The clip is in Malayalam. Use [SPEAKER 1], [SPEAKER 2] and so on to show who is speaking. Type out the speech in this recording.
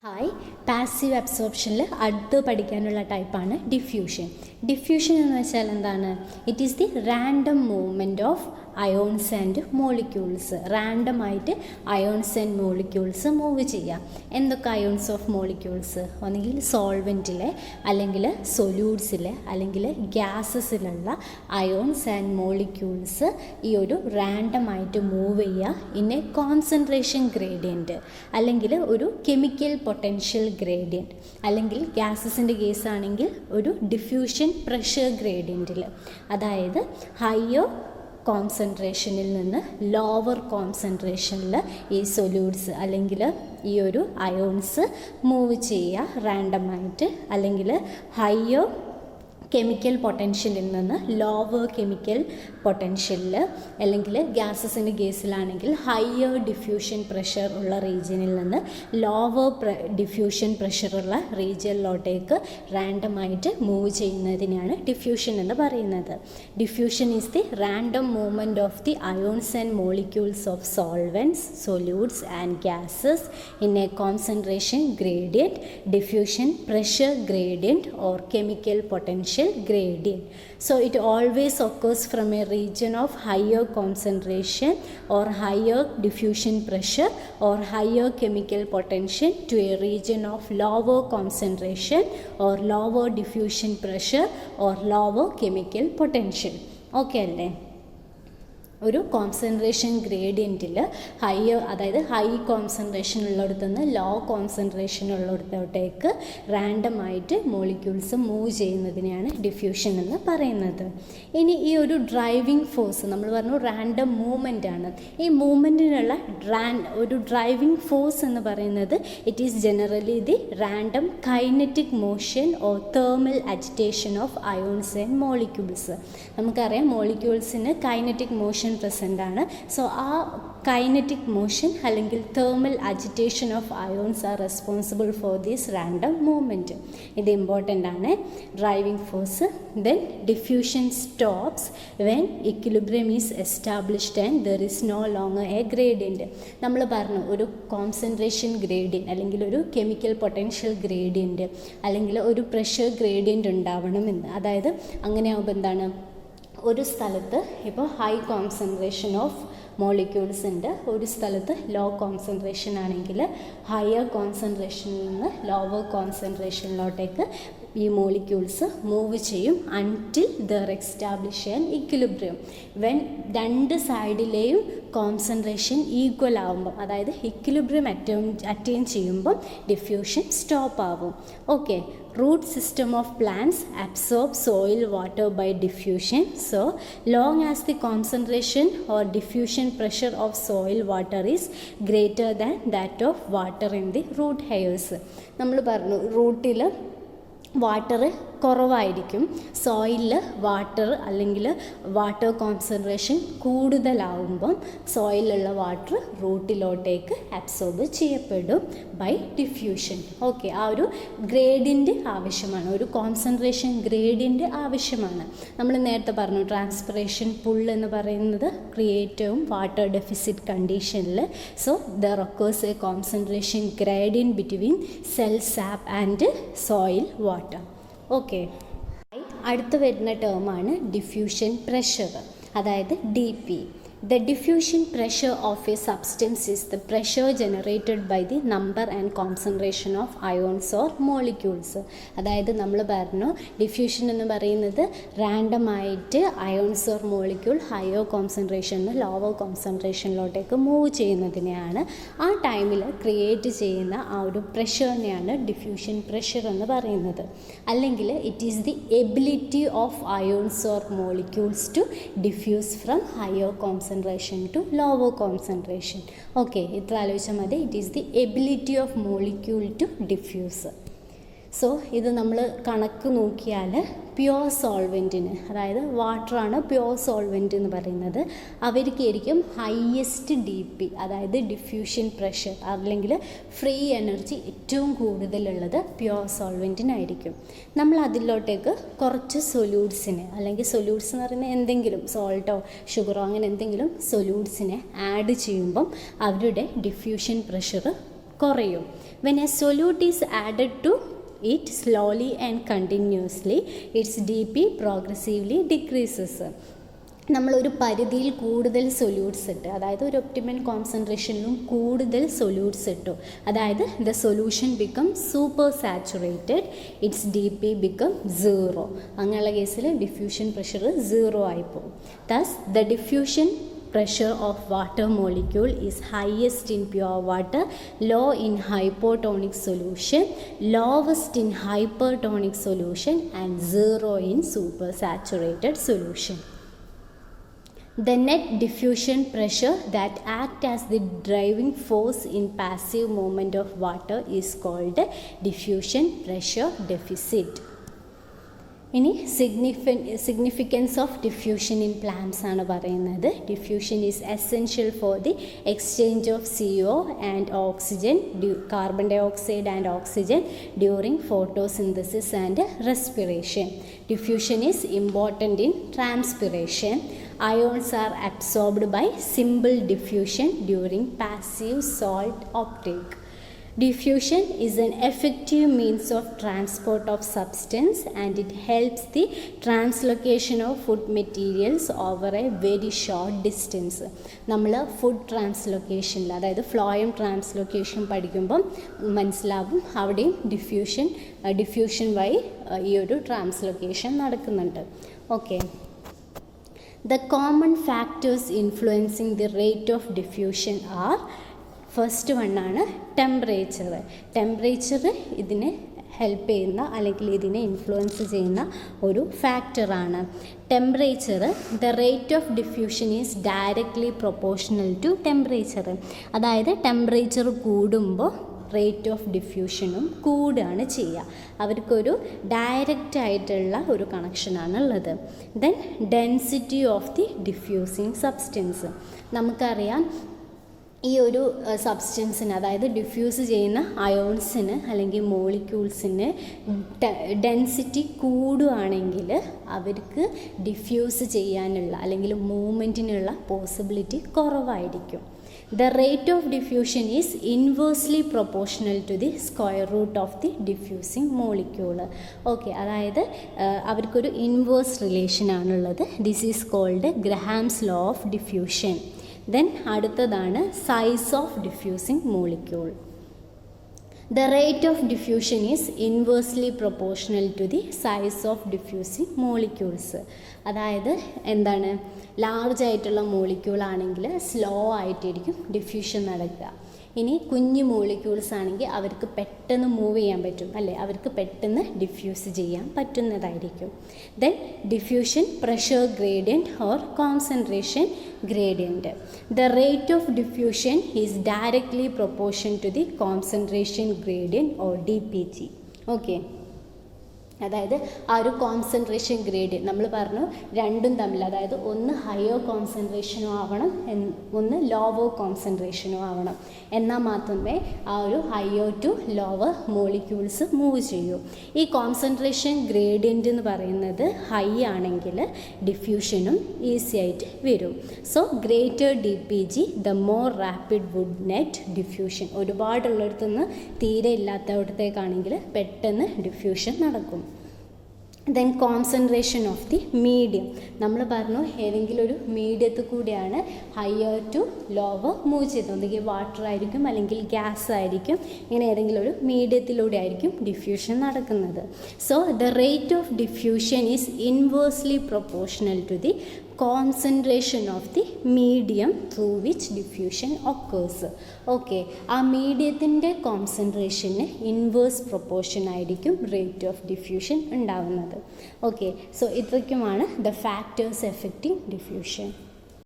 [SPEAKER 1] ഹായ്, പാസീവ് അബ്സോർപ്ഷനിൽ അടുത്ത് പഠിക്കാനുള്ള ടൈപ്പാണ് ഡിഫ്യൂഷൻ. ഡിഫ്യൂഷൻ എന്ന് വെച്ചാൽ എന്താണ്? It is the random movement of ions and molecules. റാൻഡമായിട്ട് അയോൺസ് ആൻഡ് മോളിക്യൂൾസ് മൂവ് ചെയ്യാം. എന്തൊക്കെ അയോൺസ് ഓഫ് മോളിക്യൂൾസ്? ഒന്നുകിൽ സോൾവെൻറ്റിലെ, അല്ലെങ്കിൽ സൊല്യൂട്ട്സിലെ, അല്ലെങ്കിൽ ഗ്യാസസിലുള്ള അയോൺസ് ആൻഡ് മോളിക്യൂൾസ് ഈ ഒരു റാൻഡമായിട്ട് മൂവ് ചെയ്യുക ഇൻ എ കോൺസെൻട്രേഷൻ ഗ്രേഡിയൻറ്റ്, അല്ലെങ്കിൽ ഒരു കെമിക്കൽ പൊട്ടൻഷ്യൽ ഗ്രേഡിയൻറ്റ്, അല്ലെങ്കിൽ ഗ്യാസസിൻ്റെ കേസാണെങ്കിൽ ഒരു ഡിഫ്യൂഷൻ പ്രഷർ ഗ്രേഡിയൻറ്റിൽ. അതായത് ഹയർ കോൺസെൻട്രേഷനിൽ നിന്ന് ലോവർ കോൺസെൻട്രേഷനിൽ ഈ സൊല്യൂട്ട്സ് അല്ലെങ്കിൽ ഈ ഒരു അയോൺസ് മൂവ് ചെയ്യുക റാൻഡമായിട്ട്, അല്ലെങ്കിൽ ഹയർ കെമിക്കൽ പൊട്ടൻഷ്യലിൽ നിന്ന് ലോവർ കെമിക്കൽ പൊട്ടൻഷ്യലിൽ, അല്ലെങ്കിൽ ഗ്യാസസിൻ്റെ കേസിലാണെങ്കിൽ ഹയർ ഡിഫ്യൂഷൻ പ്രഷർ ഉള്ള റീജിയനിൽ നിന്ന് ലോവർ ഡിഫ്യൂഷൻ പ്രഷറുള്ള റീജിയനിലോട്ടേക്ക് റാൻഡമായിട്ട് മൂവ് ചെയ്യുന്നതിനെയാണ് ഡിഫ്യൂഷൻ എന്ന് പറയുന്നത്. Diffusion is the random movement of the ions and molecules of solvents, solutes and gases in a concentration gradient, diffusion pressure gradient or chemical potential gradient. So it always occurs from a region of higher concentration or higher diffusion pressure or higher chemical potential to a region of lower concentration or lower diffusion pressure or lower chemical potential. Okay അല്ലേ? ഒരു കോൺസെൻട്രേഷൻ ഗ്രേഡിയൻറ്റിൽ ഹയർ, അതായത് ഹൈ കോൺസെൻട്രേഷൻ ഉള്ളിടത്തു നിന്ന് ലോ കോൺസെൻട്രേഷൻ ഉള്ളിടത്തോട്ടേക്ക് റാൻഡമായിട്ട് മോളിക്യൂൾസ് മൂവ് ചെയ്യുന്നതിനെയാണ് ഡിഫ്യൂഷൻ എന്ന് പറയുന്നത്. ഇനി ഈ ഒരു ഡ്രൈവിംഗ് ഫോഴ്സ് നമ്മൾ പറഞ്ഞു റാൻഡം മൂവ്മെൻ്റ് ആണ്. ഈ മൂവ്മെൻറ്റിനുള്ള ഒരു ഡ്രൈവിംഗ് ഫോഴ്സ് എന്ന് പറയുന്നത് it is generally the random kinetic motion or thermal agitation of ions and molecules. നമുക്കറിയാം മോളിക്യൂൾസിന് കൈനറ്റിക് മോഷൻ പ്രസൻ്റ് ആണ്. സോ ആ കൈനറ്റിക് മോഷൻ അല്ലെങ്കിൽ thermal agitation of ions are responsible for this random movement. ഇത് ഇമ്പോർട്ടൻ്റ് ആണ്, driving force. Then diffusion stops when equilibrium is established and there is no longer a gradient. നമ്മൾ പറഞ്ഞു ഒരു കോൺസെൻട്രേഷൻ ഗ്രേഡിയൻറ്റ് അല്ലെങ്കിൽ ഒരു കെമിക്കൽ പൊട്ടൻഷ്യൽ ഗ്രേഡിയൻറ്റ് അല്ലെങ്കിൽ ഒരു പ്രഷർ ഗ്രേഡിയൻറ്റ് ഉണ്ടാവണമെന്ന്. അതായത് അങ്ങനെയാകുമ്പോൾ എന്താണ്, ഒരു സ്ഥലത്ത് ഇപ്പോൾ ഹൈ കോൺസെൻട്രേഷൻ ഓഫ് മോളിക്യൂൾസ് ഉണ്ട്, ഒരു സ്ഥലത്ത് ലോ കോൺസെൻട്രേഷൻ ആണെങ്കിൽ ഹയർ കോൺസെൻട്രേഷനിൽ നിന്ന് ലോവർ കോൺസെൻട്രേഷനിലോട്ടേക്ക് ഈ മോളിക്യൂൾസ് മൂവ് ചെയ്യും until there establish an equilibrium. When രണ്ട് സൈഡിലെയും കോൺസെൻട്രേഷൻ ഈക്വൽ ആകുമ്പോൾ, അതായത് ഇക്വിലിബ്രിയം അറ്റൈൻ ചെയ്യുമ്പോൾ ഡിഫ്യൂഷൻ സ്റ്റോപ്പ് ആവും. Okay, root system of plants absorb soil water by diffusion. So long as the concentration or diffusion pressure of soil water is greater than that of water in the root hairs. നമ്മൾ പറഞ്ഞു റൂട്ടിൽ വാട്ടർ കുറവായിരിക്കും, സോയിലിൽ വാട്ടർ അല്ലെങ്കിൽ വാട്ടർ കോൺസെൻട്രേഷൻ കൂടുതലാവുമ്പം സോയിലുള്ള വാട്ടർ റൂട്ടിലോട്ടേക്ക് അബ്സോർബ് ചെയ്യപ്പെടും ബൈ ഡിഫ്യൂഷൻ. ഓക്കെ, ആ ഒരു ഗ്രേഡിയൻ്റ് ആവശ്യമാണ്, ഒരു കോൺസെൻട്രേഷൻ ഗ്രേഡിയൻ്റ് ആവശ്യമാണ്. നമ്മൾ നേരത്തെ പറഞ്ഞു ട്രാൻസ്പിറേഷൻ പുൾ എന്ന് പറയുന്നത് ക്രിയേറ്റവും വാട്ടർ ഡെഫിസിറ്റ് കണ്ടീഷനിൽ. So there occurs A concentration gradient between cell sap and soil water. Okay, അടുത്ത് വരുന്ന ടേമാണ് ഡിഫ്യൂഷൻ പ്രഷർ, അതായത് DP. The diffusion pressure of a substance is the pressure generated by the number and concentration of ions or molecules. അതായത് നമ്മൾ പറഞ്ഞു ഡിഫ്യൂഷൻ എന്ന് പറയുന്നത് റാൻഡമായിട്ട് അയോൺസ് ഓർ മോളിക്യൂൾ ഹയർ കോൺസെൻട്രേഷനിൽ ലോവർ കോൺസെൻട്രേഷനിലോട്ടേക്ക് മൂവ് ചെയ്യുന്നതിനെയാണ്. ആ ടൈമിൽ ക്രിയേറ്റ് ചെയ്യുന്ന ആ ഒരു പ്രഷറിനെയാണ് ഡിഫ്യൂഷൻ പ്രഷർ എന്ന് പറയുന്നത്. അല്ലെങ്കിൽ it is the ability of ions or molecules to diffuse from higher concentration to lower concentration. Okay, ഇത്ര ആലോചിച്ചാൽ മതി. It is the ability of molecule to diffuse. So ഇത് നമ്മൾ കണക്ക് നോക്കിയാൽ പ്യുവർ സോൾവെൻറ്റിന്, അതായത് വാട്ടറാണ് പ്യുവർ സോൾവെൻറ്റ് എന്ന് പറയുന്നത്, അവർക്കായിരിക്കും ഹയസ്റ്റ് DP, അതായത് ഡിഫ്യൂഷൻ പ്രഷർ അല്ലെങ്കിൽ ഫ്രീ എനർജി ഏറ്റവും കൂടുതലുള്ളത് പ്യുവർ സോൾവെൻറ്റിനായിരിക്കും. നമ്മൾ അതിലോട്ടേക്ക് കുറച്ച് സൊല്യൂട്ട്സിനെ, അല്ലെങ്കിൽ സൊല്യൂട്ട്സ് എന്ന് പറയുന്നത് എന്തെങ്കിലും സോൾട്ടോ ഷുഗറോ അങ്ങനെ എന്തെങ്കിലും സൊല്യൂട്ട്സിനെ ആഡ് ചെയ്യുമ്പം അവരുടെ ഡിഫ്യൂഷൻ പ്രഷർ കുറയും. When a solute is added to it slowly and continuously, its dp progressively decreases. നമ്മളൊരു പരിധിയിൽ കൂടുതൽ സൊല്യൂട്ട്സ് ഇട്ട്, അതായത് ഒരു ഒപ്റ്റിമൽ കോൺസെൻട്രേഷനിലും കൂടുതൽ സൊല്യൂട്ട്സ് ഇട്ടു, അതായത് the solution become super saturated, its D P become 0. അങ്ങനെയുള്ള കേസിൽ ഡിഫ്യൂഷൻ പ്രഷർ 0 ആയിപ്പോവും. Thus the diffusion pressure of water molecule is highest in pure water, low in hypotonic solution, lowest in hypertonic solution, and 0 in supersaturated solution. The net diffusion pressure that acts as the driving force in passive movement of water is called diffusion pressure deficit. ഇനി significance of diffusion in plants ആണ് പറയുന്നത്. Diffusion is essential for the exchange of CO and oxygen, carbon dioxide and oxygen during photosynthesis and respiration. Diffusion is important in transpiration. Ions are absorbed by simple diffusion during passive salt uptake. Diffusion is an effective means of transport of substance, and it helps the translocation of food materials over a very short distance. നമ്മൾ ഫുഡ് ട്രാൻസ്ലൊക്കേഷനിൽ, അതായത് ഫ്ലോയം ട്രാൻസ്ലൊക്കേഷൻ പഠിക്കുമ്പം മനസ്സിലാവും അവിടെയും ഡിഫ്യൂഷൻ വഴി ഈ ഒരു ട്രാൻസ്ലൊക്കേഷൻ നടക്കുന്നുണ്ട്. Okay, the common factors influencing the rate of diffusion are, first വണ്ണാണ് ടെമ്പറേച്ചർ ഇതിനെ ഹെൽപ്പ് ചെയ്യുന്ന അല്ലെങ്കിൽ ഇതിനെ ഇൻഫ്ലുവൻസ് ചെയ്യുന്ന ഒരു ഫാക്ടറാണ്. Temperature, the rate of diffusion is directly proportional to temperature. അതായത് ടെമ്പറേച്ചർ കൂടുമ്പോൾ റേറ്റ് ഓഫ് ഡിഫ്യൂഷനും കൂടുകയാണ് ചെയ്യുക. അവർക്കൊരു ഡയറക്റ്റ് ആയിട്ടുള്ള ഒരു കണക്ഷനാണുള്ളത്. Then density of the diffusing substance. നമുക്കറിയാം ഈ ഒരു സബ്സ്റ്റൻസിന്, അതായത് ഡിഫ്യൂസ് ചെയ്യുന്ന അയോൺസിന് അല്ലെങ്കിൽ മോളിക്യൂൾസിന് ഡെൻസിറ്റി കൂടുകയാണെങ്കിൽ അവർക്ക് ഡിഫ്യൂസ് ചെയ്യാനുള്ള അല്ലെങ്കിൽ മൂവ്മെൻറ്റിനുള്ള പോസിബിലിറ്റി കുറവായിരിക്കും. The rate of diffusion is inversely proportional to the square root of the diffusing molecule. Okay, അതായത് അവർക്കൊരു ഇൻവേഴ്സ് റിലേഷൻ ആണുള്ളത്. This is called Graham's law of diffusion. Then അടുത്തതാണ് size of diffusing molecule. The rate of diffusion is inversely proportional to the size of diffusing molecules. അതായത് എന്താണ്, ലാർജ് ആയിട്ടുള്ള മോളിക്യൂൾ ആണെങ്കിൽ സ്ലോ ആയിട്ടായിരിക്കും ഡിഫ്യൂഷൻ നടക്കുക. ഇനി കുഞ്ഞു മോളിക്യൂൾസ് ആണെങ്കിൽ അവർക്ക് പെട്ടെന്ന് മൂവ് ചെയ്യാൻ പറ്റും, അല്ലേ, അവർക്ക് പെട്ടെന്ന് ഡിഫ്യൂസ് ചെയ്യാൻ പറ്റുന്നതായിരിക്കും. Then diffusion pressure gradient or concentration gradient. The rate of diffusion is directly proportional to the concentration gradient or DPG. Okay, അതായത് ആ ഒരു കോൺസെൻട്രേഷൻ ഗ്രേഡിയൻറ്റ് നമ്മൾ പറഞ്ഞു രണ്ടും തമ്മിൽ, അതായത് ഒന്ന് ഹയർ കോൺസെൻട്രേഷനും ആവണം, ഒന്ന് ലോവർ കോൺസെൻട്രേഷനും ആവണം. എന്നാൽ മാത്രമേ ആ ഒരു higher to lower molecules move ചെയ്യൂ. ഈ കോൺസെൻട്രേഷൻ ഗ്രേഡിയൻ്റ് എന്ന് പറയുന്നത് ഹൈ ആണെങ്കിൽ ഡിഫ്യൂഷനും ഈസി ആയിട്ട് വരും. So greater DPG the more rapid would net diffusion. ഒരുപാടുള്ളിടത്തുനിന്ന് തീരെ ഇല്ലാത്തവിടത്തേക്കാണെങ്കിൽ പെട്ടെന്ന് ഡിഫ്യൂഷൻ നടക്കും. Then concentration of the medium. നമ്മൾ പറഞ്ഞു ഏതെങ്കിലും ഒരു മീഡിയത്തിൽ കൂടിയാണ് ഹയർ ടു ലോവർ മൂവ് ചെയ്തത്. ഒന്നുകിൽ വാട്ടർ ആയിരിക്കും അല്ലെങ്കിൽ ഗ്യാസ് ആയിരിക്കും. ഇങ്ങനെ ഏതെങ്കിലും ഒരു മീഡിയത്തിലൂടെ ആയിരിക്കും ഡിഫ്യൂഷൻ നടക്കുന്നത്. So the rate of diffusion is inversely proportional to the concentration of the medium through which diffusion occurs. Okay, ആ മീഡിയത്തിൻ്റെ കോൺസെൻട്രേഷന് ഇൻവേഴ്സ് പ്രൊപ്പോർഷൻ ആയിരിക്കും റേറ്റ് ഓഫ് ഡിഫ്യൂഷൻ ഉണ്ടാകുന്നത്. ഓക്കെ, സോ ഇത്രയ്ക്കുമാണ് ദ ഫാക്ടേഴ്സ് എഫക്റ്റിംഗ് ഡിഫ്യൂഷൻ.